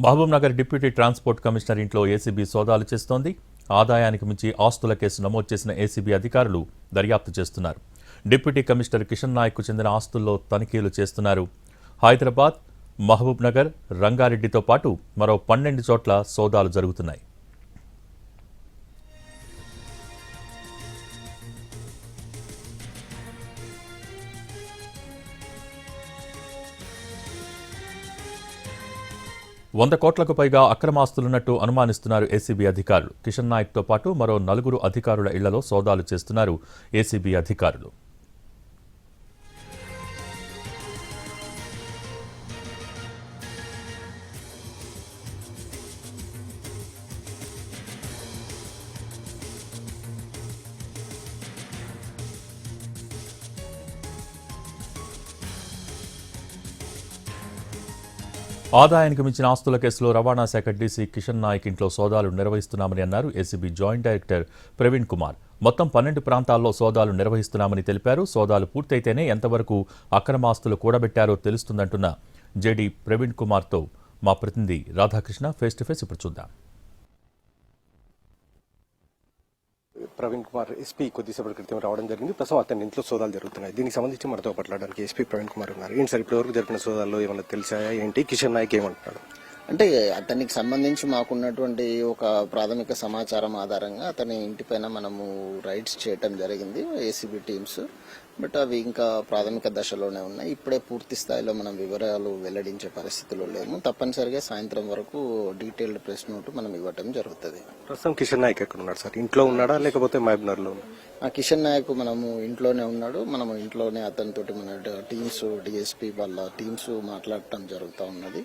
Mahabubnagar deputy transport commissioner ఇంట్లో ACB సోదాలు చేస్తోంది. ఆదాయానికి మించి ఆస్తుల కేసు నమోదు చేసిన ఏసీబీ అధికారులు దర్యాప్తు చేస్తున్నారు. డిప్యూటీ కమిషనర్ కిషన్ నాయక్కు చెందిన ఆస్తుల్లో తనిఖీలు చేస్తున్నారు. హైదరాబాద్, మహబూబ్నగర్, రంగారెడ్డితో పాటు మరో 12 చోట్ల సోదాలు జరుగుతున్నాయి. ₹100 కోట్లకు పైగా అక్రమాస్తులున్నట్టు అనుమానిస్తున్నారు ఏసీబీ అధికారులు. కిషన్ నాయక్తో పాటు మరో 4 అధికారుల ఇళ్లలో సోదాలు చేస్తున్నారు ఏసీబీ అధికారులు. ఆదాయానికి మించిన ఆస్తుల కేసులో రవాణా శాఖ డీసీ కిషన్ నాయక్ ఇంట్లో సోదాలు నిర్వహిస్తున్నామని అన్నారు ACB joint director Praveen Kumar. మొత్తం 12 ప్రాంతాల్లో సోదాలు నిర్వహిస్తున్నామని తెలిపారు. సోదాలు పూర్తయితేనే ఎంతవరకు అక్రమాస్తులు కూడబెట్టారో తెలుస్తుందంటున్న జేడీ ప్రవీణ్ కుమార్తో మా ప్రతినిధి రాధాకృష్ణ ఫేస్ టు ఫేస్ ఇప్పుడు చూద్దాం. ప్రవీణ్ కుమార్ ఎస్పీ కొద్దిసేపటి క్రితం రావడం జరిగింది. ప్రస్తుతం అతని ఇంట్లో సోదాలు జరుగుతున్నాయి. దీనికి సంబంధించి మనతో మాట్లాడడానికి ఎస్పీ ప్రవీణ్ కుమార్ ఉన్నారు. ఏంటి సార్ ఇప్పటివరకు జరిపిన సోదాల్లో ఏమైనా తెలిసాయా ఏంటి? కిషన్ నాయక్ ఏమంటున్నాడు? అంటే అతనికి సంబంధించి మాకున్నటువంటి ఒక ప్రాథమిక సమాచారం ఆధారంగా అతని ఇంటిపైన మనము రైడ్స్ చేయటం జరిగింది ఏసీబీ టీమ్స్. బట్ అవి ఇంకా ప్రాథమిక దశలోనే ఉన్నాయి. ఇప్పుడే పూర్తి స్థాయిలో మనం వివరాలు వెల్లడించే పరిస్థితిలో లేము. తప్పనిసరిగా సాయంత్రం వరకు డీటెయిల్డ్ ప్రెస్ నోట్ మనం ఇవ్వటం జరుగుతుంది. ప్రస్తుతం కిషన్ నాయక్ ఎక్కడ ఉన్నాడు సార్? ఇంట్లో ఉన్నాడా లేకపోతే మహబూబ్నగర్ లో? కిషన్ నాయక్ మనము ఇంట్లోనే ఉన్నాడు. మనము ఇంట్లోనే అతనితోటి మన టీమ్స్ డిఎస్పీ వాళ్ళ టీమ్స్ మాట్లాడటం జరుగుతూ ఉన్నది.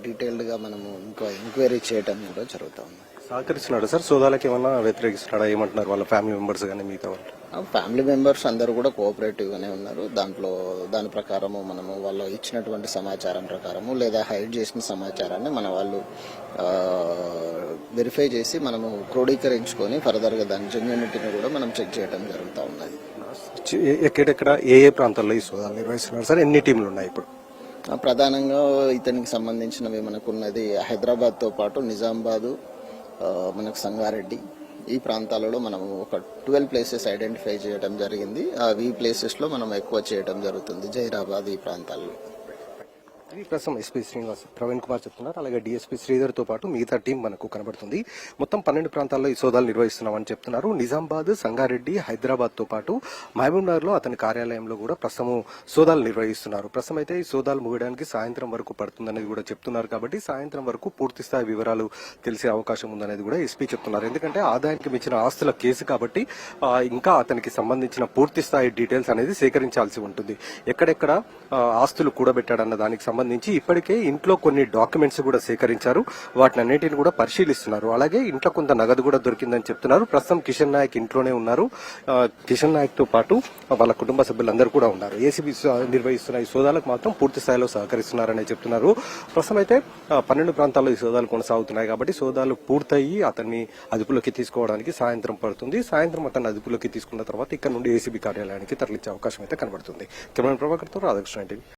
డీటెయిల్డ్ గా మనము ఇంకా ఎంక్వైరీ చేయటం కూడా జరుగుతూ ఉంది. సహకరిస్తున్నాడు సార్? సోదాలకు ఏమన్నా వ్యతిరేకిస్తున్నాడా? ఏమంటున్నారు వాళ్ళ ఫ్యామిలీ మెంబర్స్ కానీ మిగతా వాళ్ళు? ఫ్యామిలీ మెంబర్స్ అందరూ కూడా కోఆపరేటివ్ గానే ఉన్నారు. దాని ప్రకారము మనము వాళ్ళు ఇచ్చినటువంటి సమాచారం ప్రకారము లేదా హైడ్ చేసిన సమాచారాన్ని మన వాళ్ళు వెరిఫై చేసి మనము క్రోడీకరించుకొని ఫర్దర్ గా దాని జెన్యూనిటీని కూడా మనం చెక్ చేయడం జరుగుతూ ఉన్నది. ఎక్కడెక్కడ ఏ ప్రాంతాల్లో ఈ సోదాలు నిర్వహిస్తున్నారు సార్? ఎన్ని టీంలు ఉన్నాయి ఇప్పుడు? ప్రధానంగా ఇతనికి సంబంధించినవి మనకున్నది హైదరాబాద్ తో పాటు నిజామాబాద్, మనకు సంగారెడ్డి, ఈ ప్రాంతాలలో మనం ఒక 12 ప్లేసెస్ ఐడెంటిఫై చేయడం జరిగింది. ఈ ప్లేసెస్ లో మనం ఎక్కువ చేయడం జరుగుతుంది, జైరాబాద్ ఈ ప్రాంతాల్లో. ప్రస్తుతం ఎస్పీ శ్రీనివాస్ ప్రవీణ్ కుమార్ చెప్తున్నారు. అలాగే డిఎస్పీ శ్రీధర్ తో పాటు మిగతా టీం మనకు కనబడుతుంది. మొత్తం 12 ప్రాంతాల్లో ఈ సోదాలు నిర్వహిస్తున్నామని చెప్తున్నారు. నిజామాబాద్, సంగారెడ్డి, హైదరాబాద్ తో పాటు మహబూబ్నగర్ లో అతని కార్యాలయంలో కూడా ప్రస్తుతం సోదాలు నిర్వహిస్తున్నారు. ప్రస్తుతం అయితే ఈ సోదాలు ముగియడానికి సాయంత్రం వరకు పడుతుందనేది కూడా చెప్తున్నారు. కాబట్టి సాయంత్రం వరకు పూర్తి స్థాయి వివరాలు తెలిసే అవకాశం ఉందనేది కూడా ఎస్పీ చెప్తున్నారు. ఎందుకంటే ఆదాయానికి మించిన ఆస్తుల కేసు కాబట్టి ఇంకా అతనికి సంబంధించిన పూర్తి స్థాయి డీటెయిల్స్ అనేది సేకరించాల్సి ఉంటుంది. ఎక్కడెక్కడ ఆస్తులు కూడబెట్టాడన్న దానికి సంబంధించి ఇప్పటికే ఇంట్లో కొన్ని డాక్యుమెంట్స్ కూడా సేకరించారు. వాటిని అన్నింటిని కూడా పరిశీలిస్తున్నారు. అలాగే ఇంట్లో కొంత నగదు కూడా దొరికిందని చెప్తున్నారు. ప్రస్తుతం కిషన్ నాయక్ ఇంట్లోనే ఉన్నారు. కిషన్ నాయక్ తో పాటు వాళ్ళ కుటుంబ సభ్యులందరూ కూడా ఉన్నారు. ఏసీబీ నిర్వహిస్తున్న ఈ సోదాలకు మాత్రం పూర్తి స్థాయిలో సహకరిస్తున్నారని చెప్తున్నారు. ప్రస్తుతం అయితే 12 ప్రాంతాల్లో ఈ సోదాలు కొనసాగుతున్నాయి. కాబట్టి సోదాలు పూర్తయి అతన్ని అదుపులోకి తీసుకోవడానికి సాయంత్రం పడుతుంది. సాయంత్రం అతన్ని అదుపులోకి తీసుకున్న తర్వాత ఇక్కడ నుండి ఏసీబీ కార్యాలయానికి తరలించే అవకాశం అయితే కనబడుతుంది. కెమెరా ప్రభాకర్ తో రాధాకృష్ణ.